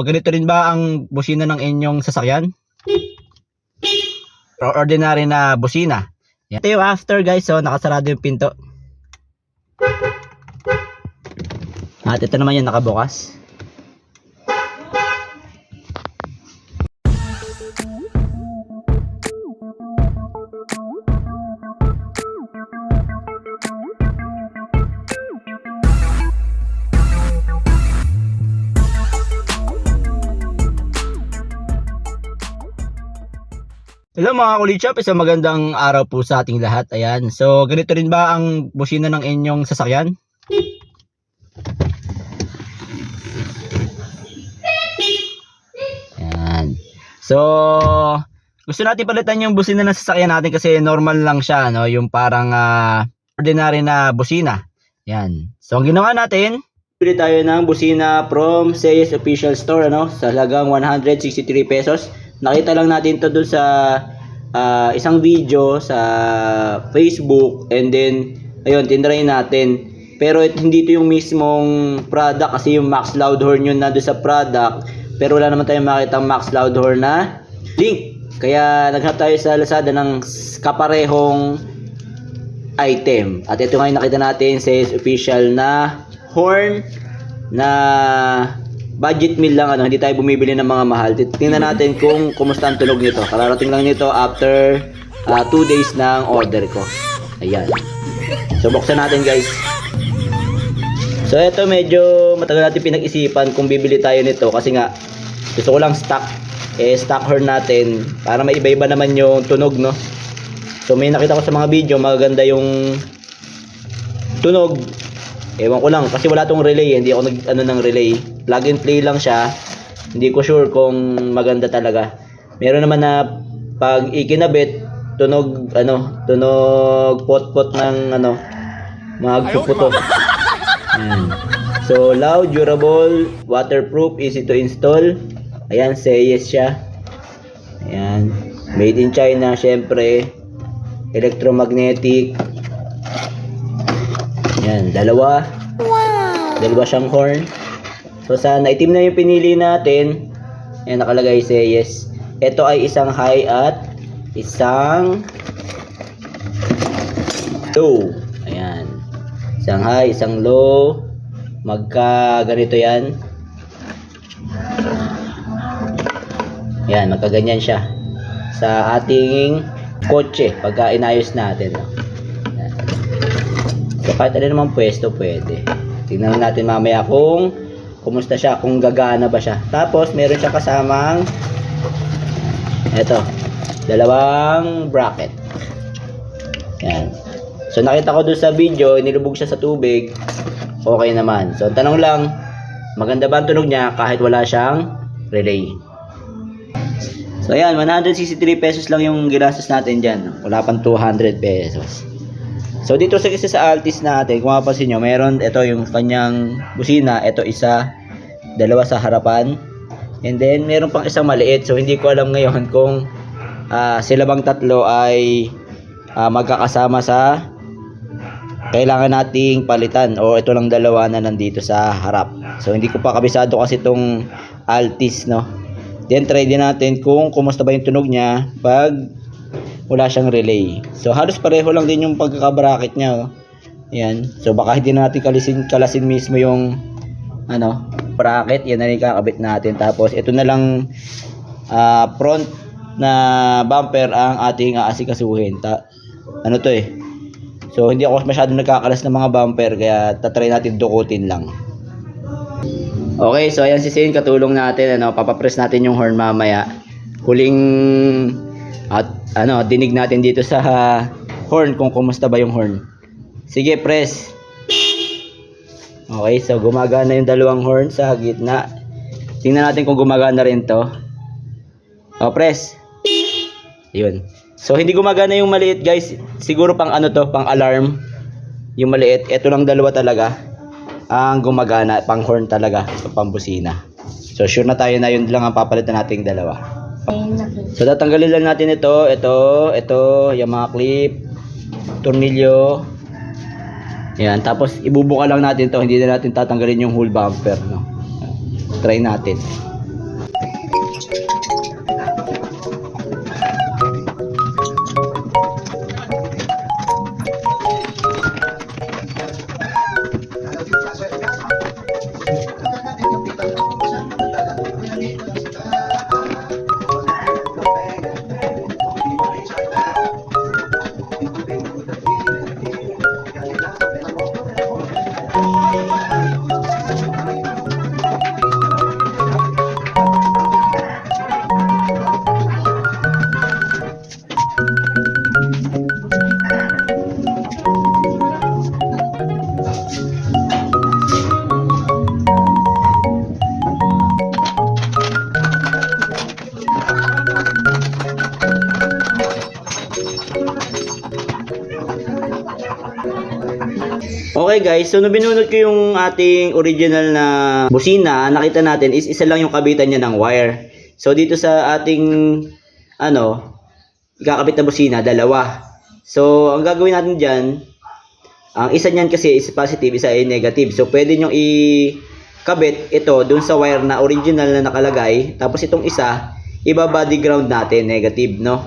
O ganito rin ba ang busina ng inyong sasakyan? Or ordinary na busina. Yan. Ito yung after guys, so nakasarado yung pinto. At ito naman yung nakabukas. Hello mga kulitshop, isang magandang araw po sa ating lahat. Ayan, so ganito rin ba ang busina ng inyong sasakyan? Ayan. So gusto natin palitan yung busina ng sasakyan natin kasi normal lang siya, no? Yung parang ordinary na busina. Ayan. So ang ginawa natin, bili tayo ng busina from Seyes Official Store, ano? Sa halagang 163 pesos. Nakita lang natin to doon sa isang video sa Facebook, and then ayun, tinry natin. Pero hindi to yung mismong product kasi yung Max Loudhorn yun na doon sa product. Pero wala naman tayong makita Max Loudhorn na link. Kaya naghanap tayo sa Lazada ng kaparehong item. At ito nga yung nakita natin sa official na horn na budget meal lang, ano, hindi tayo bumibili ng mga mahal. Tingnan natin kung kumusta ang tunog nito. Kararating lang nito after 2 days ng order ko. Ayan. So buksan natin guys. So ito medyo matagal natin pinag-isipan kung bibili tayo nito kasi nga gusto ko lang stock. Stock horn natin para may iba-iba naman yung tunog, no. So may nakita ko sa mga video magaganda yung tunog. Ewan ko lang kasi wala tong relay, hindi ako nag-ano ng relay. Plug and play lang siya. Hindi ko sure kung maganda talaga. Meron naman na pag ikinabit, tunog pot-pot ng magpuputo. So loud, durable, waterproof, easy to install. Ayan, Seyes siya. Ayan, made in China syempre. Electromagnetic. Ayan, dalawa siyang horn. So sana itim na yung pinili natin. Ayan, nakalagay Seyes. Ito ay isang high at isang low. Ayan, isang high, isang low. Magka ganito yan. Ayan, magka ganyan siya sa ating kotse pagka inayos natin. So kahit ano naman pwesto pwede. Tingnan natin mamaya kung kumusta siya, kung gagana ba siya. Tapos meron siya kasamang eto, dalawang bracket. Yan. So nakita ko doon sa video, nilubog siya sa tubig. Okay naman. So ang tanong lang, maganda ba ang tunog niya kahit wala siyang relay? So ayan, 163 pesos lang yung ginastos natin dyan. Wala pang 200 pesos. So dito sa isa sa Altis natin, kung mapapansin nyo, meron ito yung kanyang busina, ito isa, dalawa sa harapan, and then meron pang isang maliit. So hindi ko alam ngayon kung sila bang tatlo ay magkakasama sa kailangan nating palitan o ito lang dalawa na nandito sa harap. So hindi ko pa kabisado kasi itong Altis, no. Then try din natin kung kumusta ba yung tunog niya pag wala siyang relay. So halos pareho lang din yung pagkaka-bracket niya, oh. Ayan. So baka hindi natin kalasin mismo yung bracket. Yan na rin kakabit natin. Tapos ito na lang front na bumper ang ating aasikasuhin. Ano to eh. So hindi ako masyadong nagkakalas ng mga bumper kaya tatry natin dukutin lang. Okay, so ayan si Zane, katulong natin, papapress natin yung horn mamaya. Huling at dinig natin dito sa horn kung kumusta ba yung horn. Sige, press. Okay, so gumagana yung dalawang horn sa gitna. Tingnan natin kung gumagana rin to. Press. Yun. So hindi gumagana yung maliit, guys. Siguro pang pang alarm. Yung maliit, ito lang dalawa talaga ang gumagana, pang horn talaga, so pang busina. So sure na tayo na yun lang ang papalitan nating dalawa. So tatanggalin lang natin ito, yung mga clip, tornilyo. Yan, tapos ibubuka lang natin to, hindi na natin tatanggalin yung whole bumper, no. Try natin. Okay guys, so nung binunod ko yung ating original na busina, nakita natin is isa lang yung kabitan niya ng wire. So dito sa ating ikakabit na busina, dalawa. So ang gagawin natin diyan, ang isa niyan kasi is positive, isa ay negative. So pwede nyo ikabit ito dun sa wire na original na nakalagay, tapos itong isa iba-body ground natin, negative, no?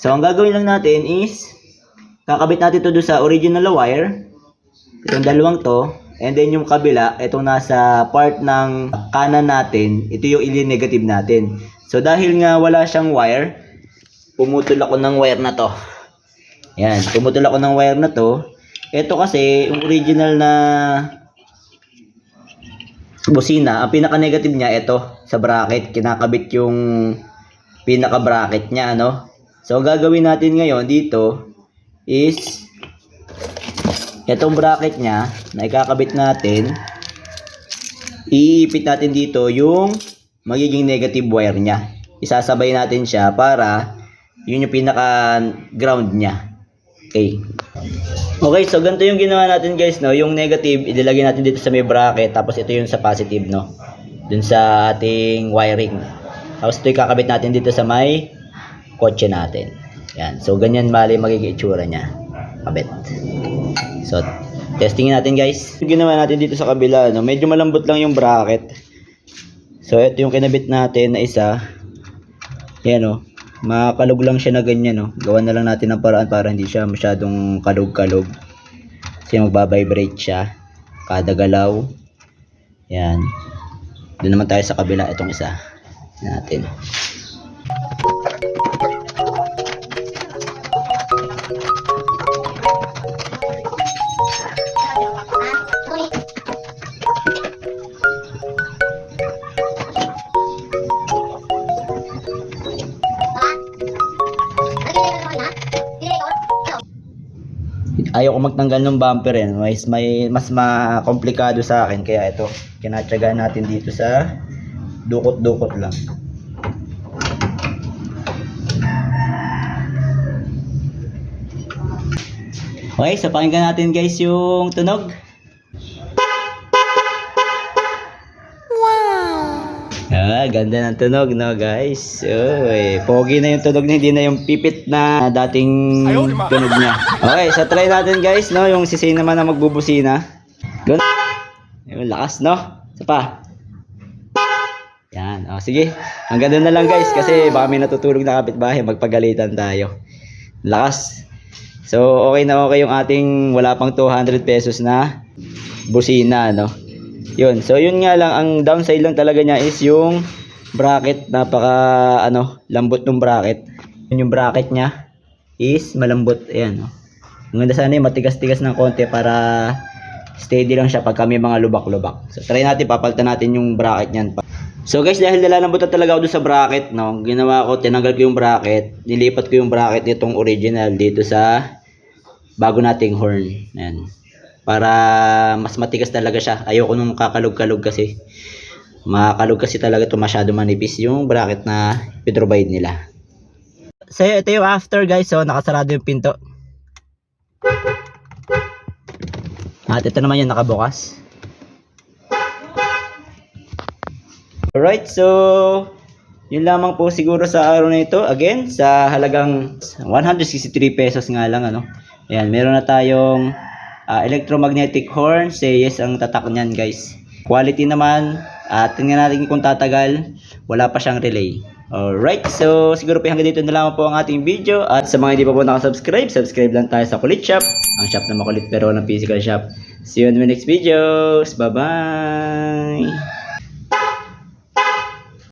So ang gagawin lang natin is kakabit natin ito dun sa original na wire. Itong dalawang to, and then yung kabila, itong nasa part ng kanan natin, ito yung ili-negative natin. So dahil nga wala siyang wire, pumutol ako ng wire na to. Yan, pumutol ako ng wire na to. Ito kasi, yung original na busina, ang pinaka-negative niya, ito, sa bracket. Kinakabit yung pinaka-bracket niya, ano? So ang gagawin natin ngayon dito is itong bracket niya na ikakabit natin, iipit natin dito yung magiging negative wire niya. Isasabay natin siya para yun yung pinaka ground niya. Okay. Okay, so ganito yung ginawa natin guys, no? Yung negative, ilagay natin dito sa may bracket, tapos ito yung sa positive, no? Dun sa ating wiring. Tapos ito ikakabit natin dito sa may kotse natin. Yan. So ganyan bali magiging itsura niya. Kabit. So, testingin natin guys. Yung ginawa natin dito sa kabila, no, medyo malambot lang yung bracket. So, ito yung kinabit natin na isa. Yan, no. Makalog lang siya na ganyan, no. Gawan na lang natin ng paraan para hindi siya masyadong kalog-kalog. Kasi magbabibrate siya kada galaw. Yan. Doon naman tayo sa kabila, itong isa natin. Ayaw ko magtanggal ng bumper yan. Mas makomplikado sa akin. Kaya ito, kinatsagaan natin dito sa dukot-dukot lang. Okay, so pakinggan natin guys yung tunog. Ganda ng tunog, no guys. Pogi na yung tunog niya, hindi na yung pipit na dating tunog niya. Okay, so try natin guys, no, yung sisay naman na magbubusina. Ganun. Yung lakas, no? Isa pa. Yan, sige. Hanggang doon na lang guys, kasi baka may natutulog na kapitbahay, magpagalitan tayo. Lakas. So, okay na okay yung ating wala pang 200 pesos na busina, no? Yun. So, yun nga lang, ang downside lang talaga niya is yung bracket. Napaka, lambot ng bracket. Yung bracket niya is malambot. Ayan, no? Maganda sana yung matigas-tigas ng konti para steady lang siya pagka may mga lubak-lubak. So, try natin, papalitan natin yung bracket niyan. So, guys, dahil nalalambot na talaga ako doon sa bracket, no? Ginawa ko, tinanggal ko yung bracket, nilipat ko yung bracket nitong original dito sa bago nating horn. Ayan. Para mas matigas talaga siya. Ayoko nung kakalog-kalog kasi. Makalog kasi talaga ito, masyado manipis yung bracket na provide nila. So ito yung after guys. So nakasarado yung pinto. At ito naman yung nakabukas. Alright, so yun lamang po siguro sa araw na ito. Again, sa halagang 163 pesos nga lang, Ayan, meron na tayong electromagnetic horn. Say yes ang tatak niyan guys. Quality naman. Tingnan natin kung tatagal. wala pa siyang relay. Alright, so siguro po hanggang dito na lang po ang ating video. At sa mga hindi pa po nakasubscribe, subscribe lang tayo sa Kulit Shop. Ang shop na makulit pero ng physical shop. See you in the next videos. Bye-bye!